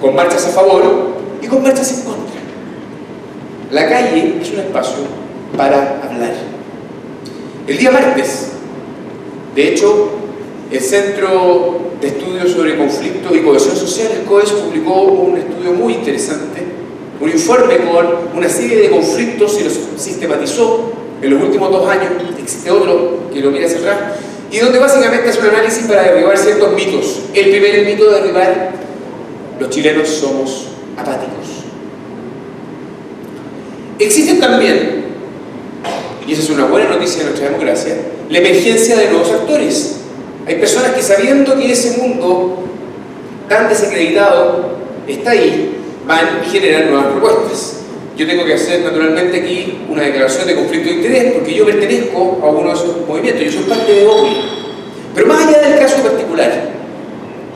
con marchas a favor y con marchas en contra. La calle es un espacio para hablar. El día martes, de hecho, el Centro de Estudios sobre Conflicto y Cohesión Social, el COES, publicó un estudio muy interesante, un informe con una serie de conflictos y los sistematizó en los últimos 2 años. Existe otro que lo mira hacia atrás, y donde básicamente hace un análisis para derribar ciertos mitos. El primer mito de derribar: los chilenos somos apáticos. Existen también, y esa es una buena noticia de nuestra democracia, la emergencia de nuevos actores. Hay personas que, sabiendo que ese mundo tan desacreditado está ahí, van y generan nuevas propuestas. Yo tengo que hacer naturalmente aquí una declaración de conflicto de interés, porque yo pertenezco a uno de esos movimientos, yo soy parte de OPI. Pero más allá del caso particular,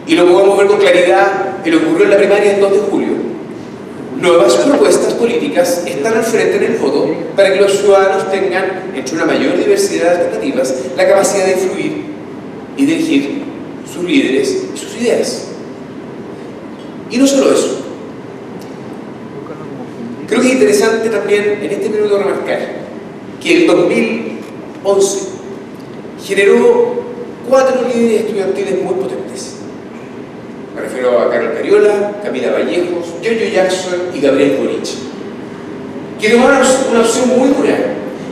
y lo podemos ver con claridad en lo que ocurrió en la primaria del 2 de julio, nuevas propuestas políticas están al frente en el voto para que los ciudadanos tengan, entre una mayor diversidad de alternativas, la capacidad de influir y de elegir sus líderes y sus ideas. Y no solo eso. Creo que es interesante también en este minuto remarcar que el 2011 generó 4 líderes estudiantiles muy potentes. Me refiero a Carol Cariola, Camila Vallejos, Giorgio Jackson y Gabriel Boric, que tomaron una opción muy dura,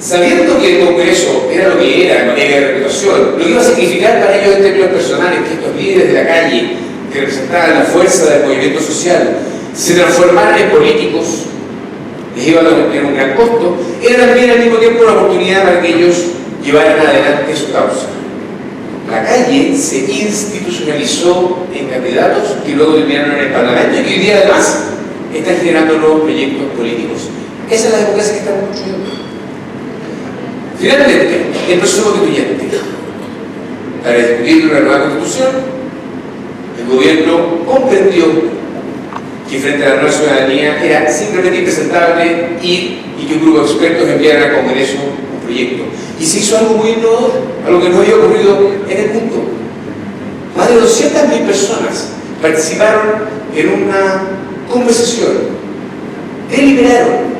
sabiendo que el Congreso era lo que era en materia de reputación, lo que iba a significar para ellos en términos personales que estos líderes de la calle, que representaban la fuerza del movimiento social, se transformaran en políticos, les iba a tener un gran costo. Era también al mismo tiempo una oportunidad para que ellos llevaran adelante su causa. La calle se institucionalizó en candidatos que luego terminaron en el Parlamento y que hoy día además están generando nuevos proyectos políticos. Esa es la democracia que estamos construyendo. Finalmente, el proceso constituyente. Para discutir una nueva constitución, el gobierno comprendió que frente a la nueva ciudadanía era simplemente impresentable ir y que un grupo de expertos enviara al Congreso un proyecto. Y se hizo algo muy innovador, algo que no había ocurrido en el mundo. Más de 200.000 personas participaron en una conversación, deliberaron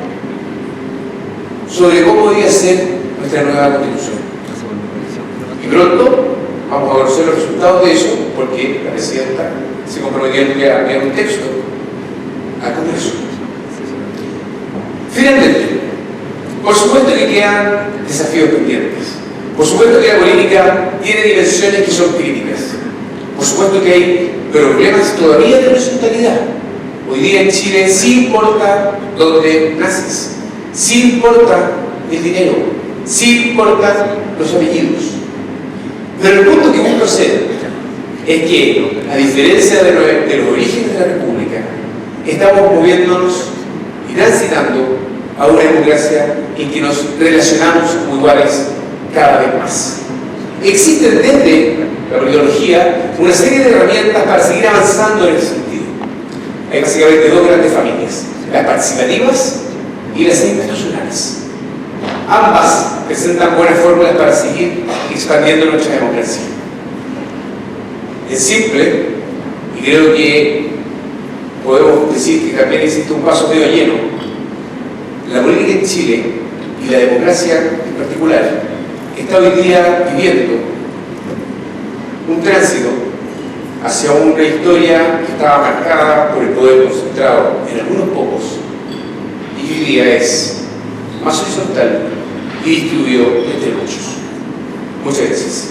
sobre cómo debía ser nuestra nueva constitución. Y pronto vamos a conocer los resultados de eso, porque la presidenta se comprometió a enviar un texto al Congreso. Finalmente, por supuesto que quedan desafíos pendientes. Por supuesto que la política tiene dimensiones que son críticas. Por supuesto que hay problemas todavía de horizontalidad. Hoy día en Chile sí importa dónde naces, sí importa el dinero, sí importan los apellidos. Pero el punto que busco hacer es que, a diferencia de los orígenes de la República, estamos moviéndonos y transitando a una democracia en que nos relacionamos como iguales cada vez más. Existen desde la politología una serie de herramientas para seguir avanzando en ese sentido. Hay básicamente 2 grandes familias: las participativas y las institucionales. Ambas presentan buenas fórmulas para seguir expandiendo nuestra democracia. Es simple, y creo que podemos decir que también existe un vaso medio lleno. La política en Chile, y la democracia en particular, está hoy día viviendo un tránsito hacia una historia que estaba marcada por el poder concentrado en algunos pocos, y hoy día es más horizontal y distribuido entre muchos. Muchas gracias.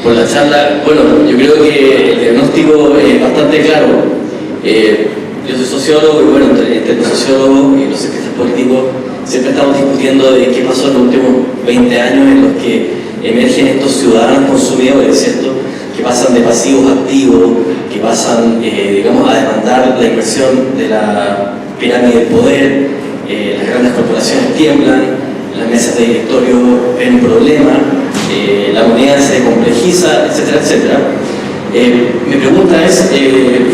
por la charla. Bueno, yo creo que el diagnóstico es bastante claro. Yo soy sociólogo y bueno, entre los sociólogos y los cientistas políticos siempre estamos discutiendo de qué pasó en los últimos 20 años en los que emergen estos ciudadanos consumidores, ¿cierto? Que pasan de pasivos a activos, que pasan, digamos, a demandar la inversión de la pirámide del poder, las grandes corporaciones tiemblan, las mesas de directorio ven un problema, la moneda se complejiza, etcétera, etcétera. Mi pregunta es,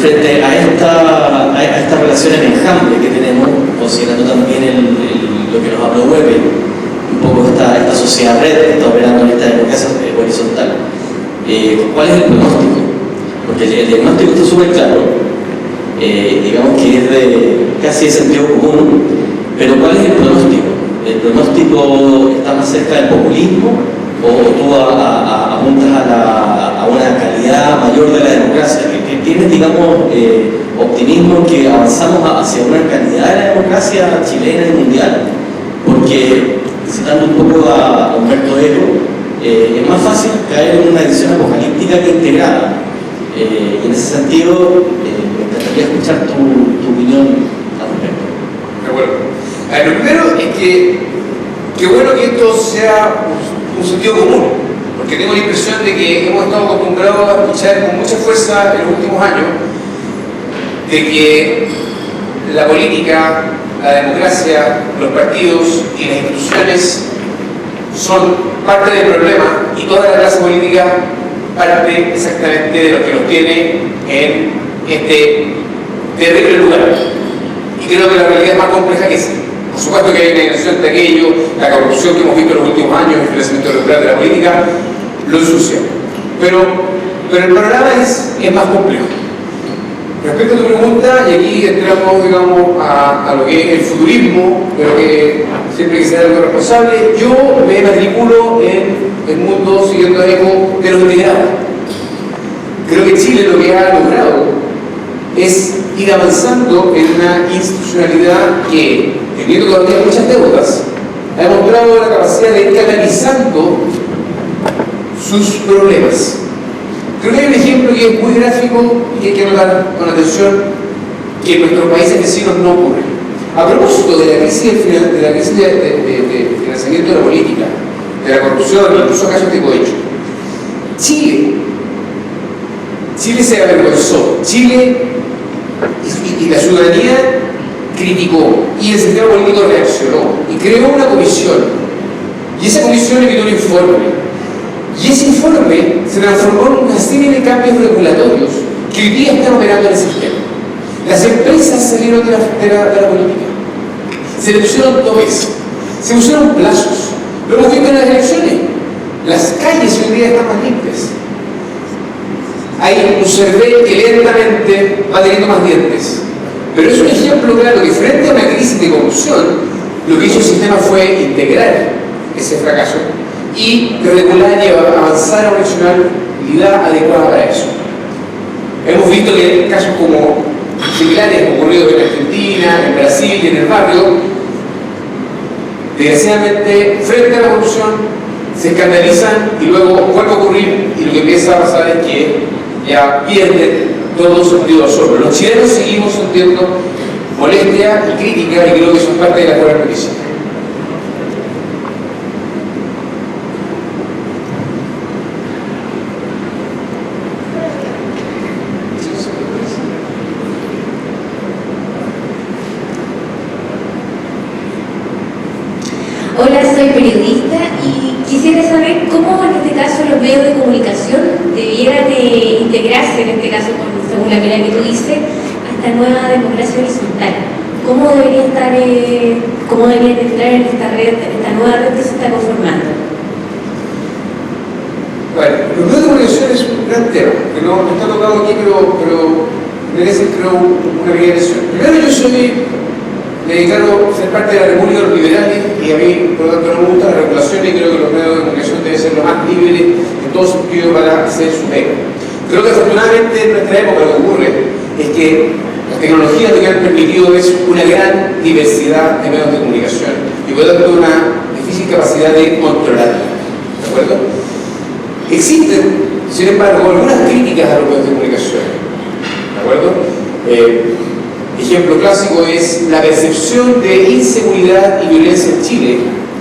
frente a estas relaciones en enjambre que tenemos, considerando también lo que nos habló Weber, un poco esta sociedad red que está operando en esta democracia horizontal, ¿cuál es el pronóstico? Porque el diagnóstico está súper claro, digamos que es casi de sentido común, pero ¿cuál es el pronóstico? ¿El pronóstico está más cerca del populismo o tú apuntas a una calidad mayor de la democracia? ¿Tienes, digamos, optimismo en que avanzamos hacia una calidad de la democracia chilena y mundial? Porque, citando un poco a Humberto Eco, es más fácil caer en una visión apocalíptica que integrada. Y en ese sentido, me encantaría escuchar tu opinión al respecto. De acuerdo. Lo primero es que qué bueno que esto sea un sentido común, porque tengo la impresión de que hemos estado acostumbrados a escuchar con mucha fuerza en los últimos años de que la política, la democracia, los partidos y las instituciones son parte del problema y toda la clase política parte exactamente de lo que nos tiene en este terrible lugar. Y creo que la realidad es más compleja que esa. Por supuesto que hay una negación de aquello, la corrupción que hemos visto en los últimos años, el financiamiento irregular de la política, lo ensucia. Pero el panorama es más complejo. Respecto a tu pregunta, y aquí entramos, digamos, a lo que es el futurismo, pero que siempre hay que ser algo responsable, yo me matriculo en el mundo, siguiendo a Eco, de los integrados. Creo que Chile lo que ha logrado es ir avanzando en una institucionalidad que, teniendo todavía muchas deudas, ha demostrado la capacidad de ir canalizando sus problemas. Creo que hay un ejemplo que es muy gráfico y que hay que notar con atención que en nuestros países vecinos no ocurre. A propósito de la crisis de financiamiento de la política, de la corrupción, incluso casos tipo hecho, Chile se avergonzó. Chile y la ciudadanía criticó y el sistema político reaccionó y creó una comisión. Y esa comisión emitió un informe. Y ese informe se transformó en una serie de cambios regulatorios que hoy día están operando en el sistema. Las empresas salieron de la política. Se le pusieron topes, se pusieron plazos. Lo hemos visto en las elecciones. Las calles hoy día están más limpias. Hay un CERVEL que lentamente va teniendo más dientes. Pero es un ejemplo claro que frente a una crisis de corrupción, lo que hizo el sistema fue integrar ese fracaso y regular y avanzar a una institucionalidad adecuada para eso. Hemos visto que casos como similares ocurridos en Argentina, en Brasil y en el barrio, desgraciadamente, frente a la corrupción, se escandalizan y luego vuelve a ocurrir y lo que empieza a pasar es que ya pierden todo sentido de asombro. Los chilenos seguimos sintiendo molestia y crítica y creo que eso es parte de la buena noticia. Hola, soy periodista y quisiera saber cómo en este caso los medios de comunicación debieran integrarse, en este caso según la mirada que tú dices, a esta nueva democracia horizontal. ¿Cómo deberían entrar en esta red, en esta nueva red que se está conformando? Bueno, los medios de comunicación es un gran tema, que no está tocado aquí, pero merece, creo, una pequeña lección. Primero, yo me dedicaron a ser parte de la República de los Liberales y a mí, por lo tanto, no me gustan las regulaciones y creo que los medios de comunicación deben ser lo más libres en todo sentido para hacer su pega. Creo que afortunadamente en nuestra época lo que ocurre es que las tecnologías lo que han permitido es una gran diversidad de medios de comunicación y por lo tanto una difícil capacidad de controlarla. ¿De acuerdo? Existen Sin embargo, algunas críticas a los medios de comunicación, ¿de acuerdo? Ejemplo clásico es la percepción de inseguridad y violencia en Chile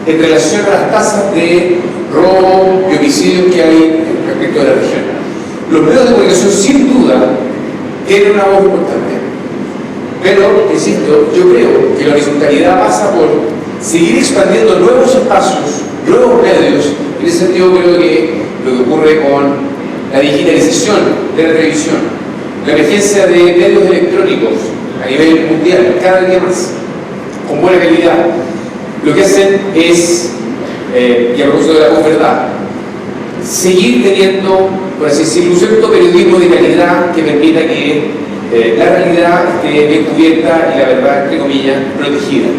en relación a las tasas de robo y homicidios que hay respecto de la región. Los medios de comunicación, sin duda, tienen una voz importante. Pero, insisto, yo creo que la horizontalidad pasa por seguir expandiendo nuevos espacios, nuevos medios. En ese sentido, creo que lo que ocurre con la digitalización de la televisión, la emergencia de medios electrónicos a nivel mundial, cada día más, con buena calidad, lo que hacen es, y a propósito de la posverdad, seguir teniendo, por así decirlo, un cierto periodismo de calidad que permita que la realidad esté bien cubierta y la verdad, entre comillas, protegida.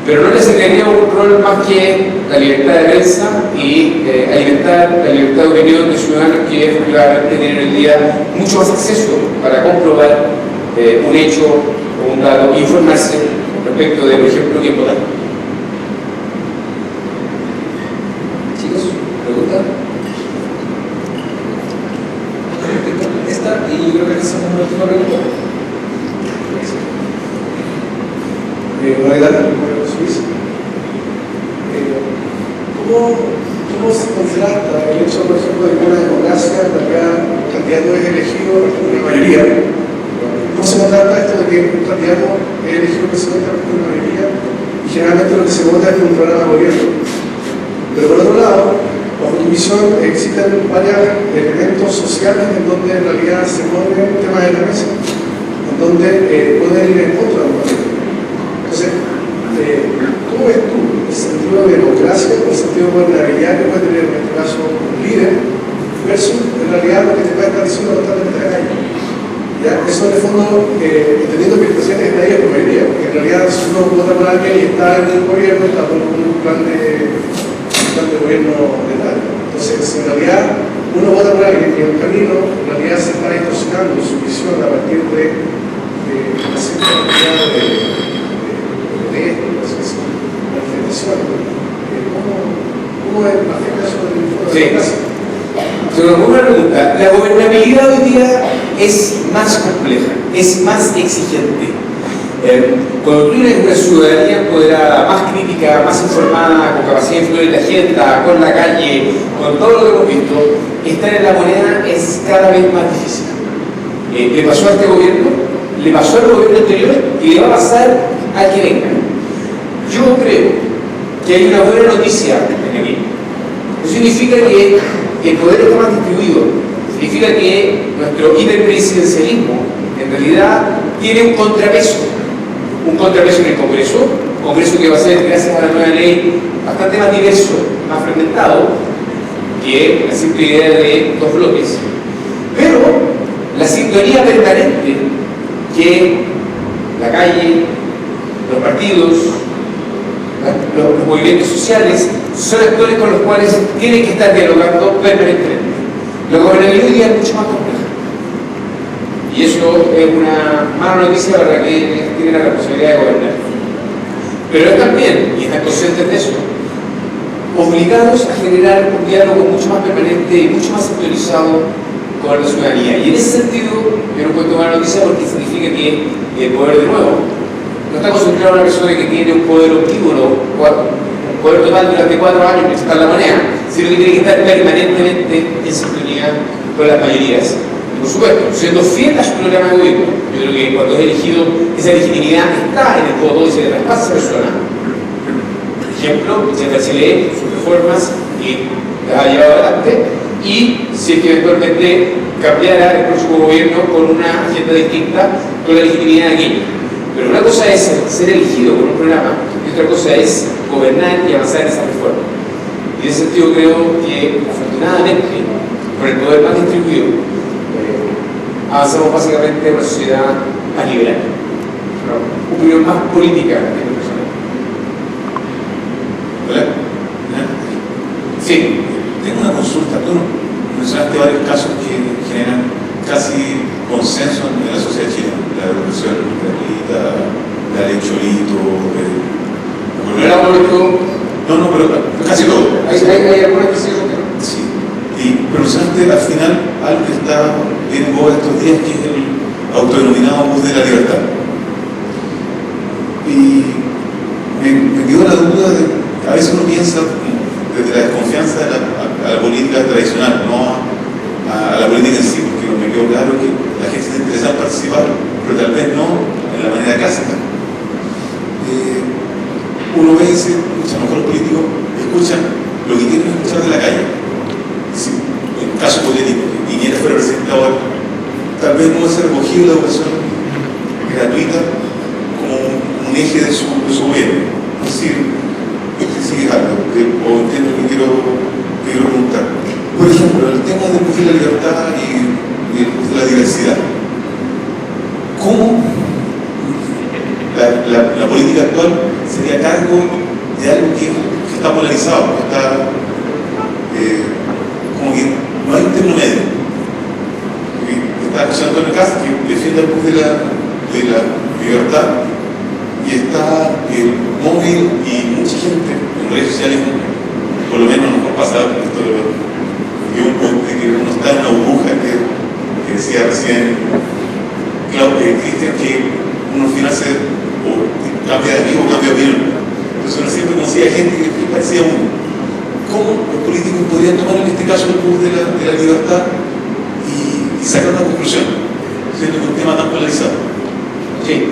Pero no le asignaríamos un rol más que la libertad de prensa y alimentar la libertad de opinión de ciudadanos que efectivamente tienen hoy en día mucho más acceso para comprobar un hecho o un dato e informarse respecto de, por ejemplo, quién votar. Chicos, ¿pregunta? Esta, y yo creo que esa es una última pregunta. Hola, ¿qué tal? ¿Cómo se contrasta el hecho, por ejemplo, de que una democracia, en realidad, un candidato es elegido por una mayoría? ¿Cómo se contrasta esto de que un candidato es elegido presidente por una mayoría y generalmente lo que se vota es un programa de gobierno? Pero por otro lado, bajo tu visión, existen varios elementos sociales en donde en realidad se pone el tema de la mesa, en donde pueden ir en contra de un partido. Entonces, ¿cómo ves tú el sentido de democracia, el sentido de gobernabilidad que puede tener en este caso un líder versus en realidad lo que te puede estar diciendo totalmente a nadie? ¿Ya? Eso en el fondo, entendiendo que el presidente está ahí por mayoría, porque en realidad si uno vota por alguien y está en el gobierno, está por un plan de gobierno de tal. Entonces, si en realidad uno vota por alguien y en el camino en realidad se está distorsionando su visión a partir de una cierta cantidad de manifestación. ¿Cómo afecta eso del foro de la casa? Es una muy buena pregunta. La gobernabilidad hoy día es más compleja, es más exigente. Cuando tú tienes una ciudadanía empoderada, más crítica, más informada, con capacidad de influir en la agenda, con la calle, con todo lo que hemos visto, estar en la moneda es cada vez más difícil. Le pasó a este gobierno, le pasó al gobierno anterior y le va a pasar al que venga. Yo creo que hay una buena noticia en aquí. Eso significa que el poder está más distribuido, significa que nuestro hiperpresidencialismo en realidad tiene un contrapeso en el Congreso que va a ser, gracias a la nueva ley, bastante más diverso, más fragmentado que la simple idea de dos bloques. Pero la sintonía permanente que la calle, los partidos, los movimientos sociales son actores con los cuales tienen que estar dialogando permanentemente. La gobernabilidad hoy día es mucho más compleja. Y eso es una mala noticia para quienes tienen la responsabilidad de gobernar. Pero es también, y están conscientes de eso, obligados a generar un diálogo mucho más permanente y mucho más sintonizado con la ciudadanía. Y en ese sentido, yo no cuento mala noticia porque significa que el poder, de nuevo, no está concentrado en una persona que tiene un poder omnívoro, un poder total durante 4 años que está en la moneda, sino que tiene que estar permanentemente en sintonía con las mayorías. Por supuesto, siendo fiel a su programa de gobierno. Yo creo que cuando es elegido, esa legitimidad está en el voto y se le traspasa a esa persona. Por ejemplo, Michelle Bachelet, sus reformas que las ha llevado adelante, y si es que eventualmente cambiara el próximo gobierno con una agenda distinta, con la legitimidad de aquello. Pero una cosa es ser elegido por un programa y otra cosa es gobernar y avanzar en esa reforma. Y en ese sentido creo que, afortunadamente, con el poder más distribuido, avanzamos básicamente en una sociedad más liberal, una opinión más política que personal. ¿Hola? Sí. Tengo una consulta. Tú mencionaste varios casos que generan casi consenso en la sociedad chilena. La revolución gratuita, la ley Cholito, el aborto. No, pero casi todo. Hay algunas que sí. Sí. Pero mencionaste al final algo que está bien en boga estos días, que es el autodenominado bus de la libertad. Y me quedó la duda de, a veces uno piensa desde la desconfianza a la política tradicional, no a la política en sí, porque me quedó claro que la gente está interesada en participar, pero tal vez no en la manera clásica. Uno ve y dice, escucha, a lo mejor los políticos escuchan lo que quieren escuchar de la calle. Si, en caso hipotético, y quien fuera presidente ahora, tal vez no va a ser recogido la educación gratuita como un eje de su gobierno. Es decir, sigue algo, o entiendo lo que quiero preguntar. Por ejemplo, el tema del bus de la libertad y el bus de la diversidad. ¿Cómo la política actual sería cargo de algo que está polarizado, que está como que no hay un término medio? Está José Antonio Cast, que defiende el bus de la libertad, y está el móvil y mucha gente en redes sociales, por lo menos nos pasa esto de que uno está en una burbuja que decía recién Cristian, que uno al final cambia de amigo, cambia de opinión. Entonces uno siempre conocía gente que parecía uno. ¿Cómo los políticos podrían tomar en este caso el bus de la libertad y sacar una conclusión, siendo un tema tan polarizado? Sí.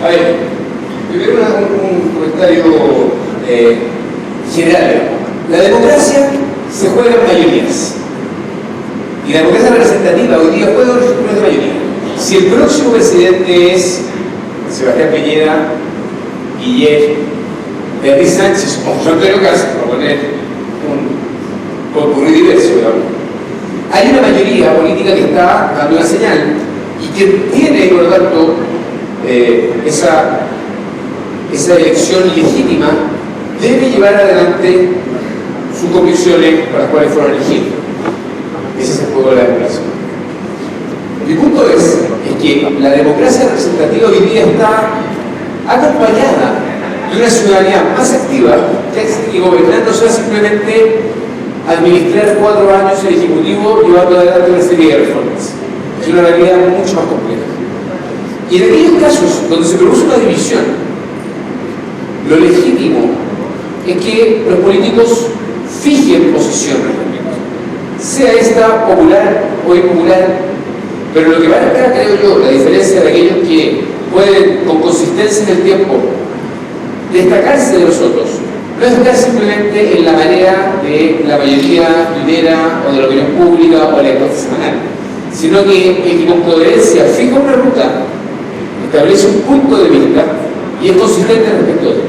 A ver, primero un comentario general. La democracia se juega en mayorías. Y la democracia representativa hoy día juega los estructuras de mayoría. Si el próximo presidente es Sebastián Piñera, Guillermo, Beatriz Sánchez o José Antonio Cast, para poner un concurrido diverso, digamos, hay una mayoría política que está dando una señal y que tiene, por lo tanto, esa elección legítima debe llevar adelante sus convicciones para las cuales fueron elegidos. Ese es el juego de la democracia. Mi punto es que la democracia representativa hoy día está acompañada de una ciudadanía más activa que gobernar no sea simplemente administrar 4 años el Ejecutivo llevando adelante una serie de reformas. Es una realidad mucho más compleja. Y en aquellos casos donde se produce una división, lo legítimo es que los políticos fijen posición respecto, sea esta popular o impopular. Pero lo que va a marcar, creo yo, la diferencia de aquellos que pueden, con consistencia en el tiempo, destacarse de los otros, no es estar simplemente en la marea de la mayoría tuitera o de la opinión pública o de la encuesta semanal, sino que con coherencia fija una ruta, establece un punto de vista y es consistente respecto a ello.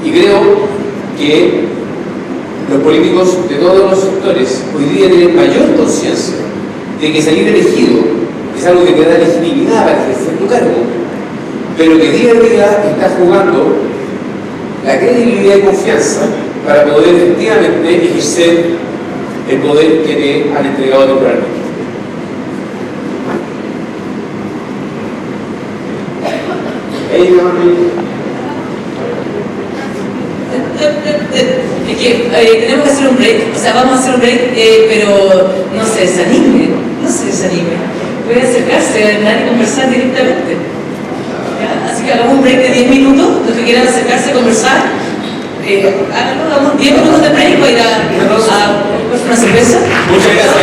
Y creo que los políticos de todos los sectores hoy día tienen mayor conciencia de que salir elegido es algo que te da legitimidad para ejercer tu cargo, pero que día a día estás jugando la credibilidad y confianza para poder efectivamente ejercer el poder que te han entregado temporalmente. Es que tenemos que hacer un break, o sea, vamos a hacer un break, pero no se desanime, puede acercarse a hablar y conversar directamente. ¿Ya? Así que hagamos un break de 10 minutos, los que quieran acercarse a conversar, háganlo, hagamos 10 minutos de break para ir a una cerveza. Muchas gracias.